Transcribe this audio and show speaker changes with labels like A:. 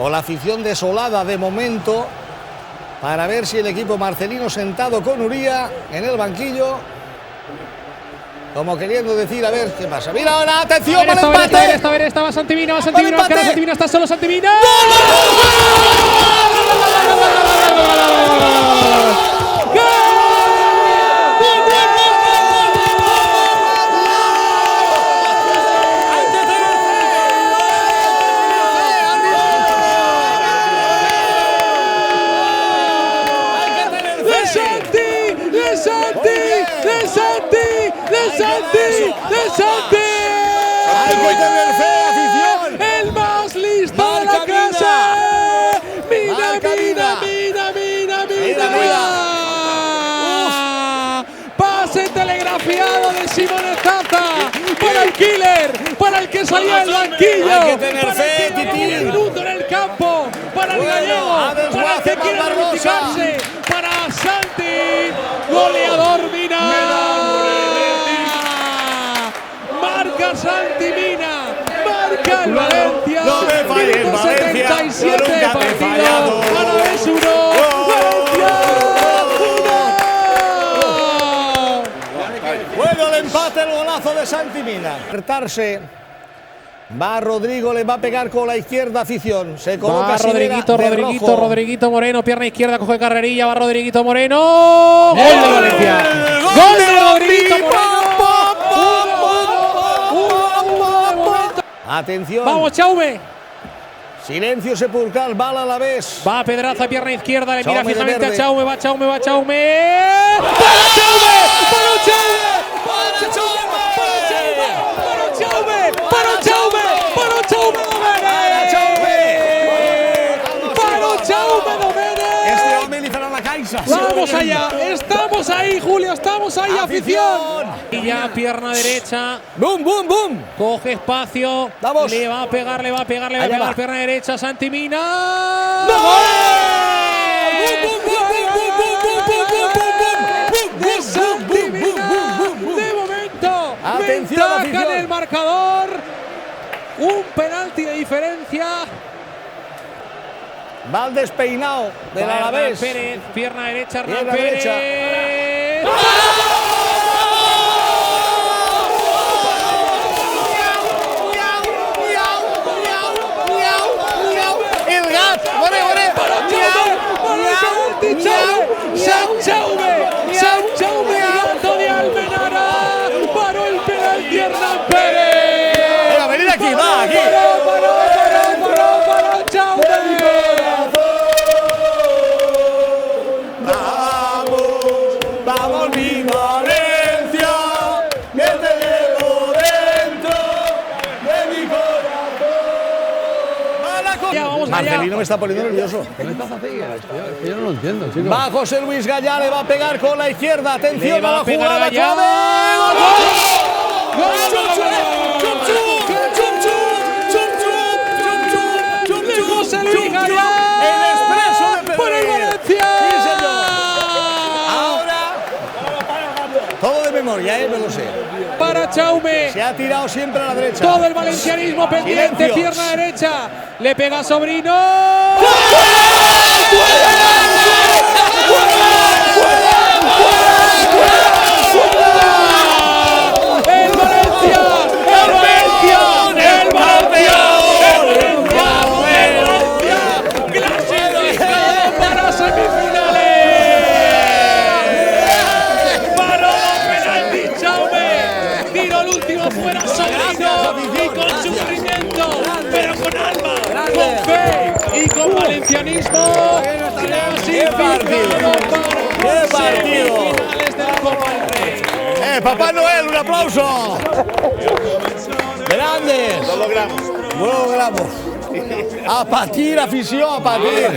A: con la afición desolada de momento, para ver si el equipo marcelino sentado con Uría en el banquillo, como queriendo decir, a ver qué pasa. Mira ahora, atención, al empate.
B: A ver, va Santimina, Santimina, está solo Santimina. ¡De Santi!
A: ¡Hay que tener fe, afición!
B: ¡El más listo de la clase! ¡Mira! Pase telegrafiado de Simone Zaza para el killer, para el que salía del banquillo.
A: Hay que tener fe, Titín.
B: Minuto en el campo para el gallego, para el que quiere reivindicarse, para Santi, goleador Mina. Marca Santimina, marca el Valencia.
A: No me falles, Valencia.
B: 77 partidos. Alavés 1, Valencia 1.
A: Bueno, el empate, el golazo de Santimina. Acertarse. Va Rodrigo, le va a pegar con la izquierda, afición. Se coloca
B: Rodriguito Moreno, pierna izquierda, coge carrerilla, va Rodriguito Moreno. Gol de Valencia. Gol de Rodriguito Moreno.
A: Atención.
B: Vamos, Chaume.
A: Silencio sepulcral, bala a la vez.
B: Va Pedraza, pierna izquierda, le mira
A: Chaume
B: fijamente a
A: de
B: Chaume, va Chaume. ¡Para Chaume!
A: Este hombre le fará la caixa.
B: Vamos allá, estamos ahí, Julio, estamos ahí, afición. Y ya pierna derecha.
A: ¡Bum, bum, bum!
B: Coge espacio.
A: Vamos.
B: Le va a pegar, pierna derecha, Santimina.
A: ¡No!
B: De Santimina. De momento,
A: atención,
B: ventaja en el marcador. Un penalti de diferencia.
A: Va al despeinado del Alavés.
B: Pérez, pierna derecha, Hernán
A: Pierna
B: Pérez.
A: derecha. El gat,
B: San Chaume, gato de Almenara. Paró el penalti Hernán Pérez.
A: Venga, venid aquí, va, aquí.
B: Paró Chaume.
A: Vamos, mi Valencia, que te llevo dentro de mi corazón.
B: Ya, vamos allá.
A: Marcelino me está poniendo nervioso.
C: ¿Qué me pasa a ti? Yo no lo entiendo, chicos.
A: Va José Luis Gallá, le va a pegar con la izquierda. Atención
B: Le va
A: a la
B: a pegar
A: jugada
B: Gallá. José Luis Gallá.
A: El expreso de Pedro.
B: Por el Valencia.
A: Sí, señor. Ahora, todo de memoria, me lo sé.
B: Para Chaume.
A: Se ha tirado siempre a la derecha.
B: Todo el valencianismo pendiente,
A: Silencio.
B: pierna derecha. Le pega Sobrino. ¡El Valencia! ¡Clasificado para semifinales! ¡Paró penalti Chaume! Tiró el último fuera Sobrino y con sufrimiento, pero con alma, con fe y con valencianismo. Clasificado
A: ¡Qué
B: para
A: partido!
B: semifinales de la Copa del Rey.
A: Papá Noel, un aplauso. Grandes.
C: Lo logramos.
A: Lo logramos. A partir, afición, a partir.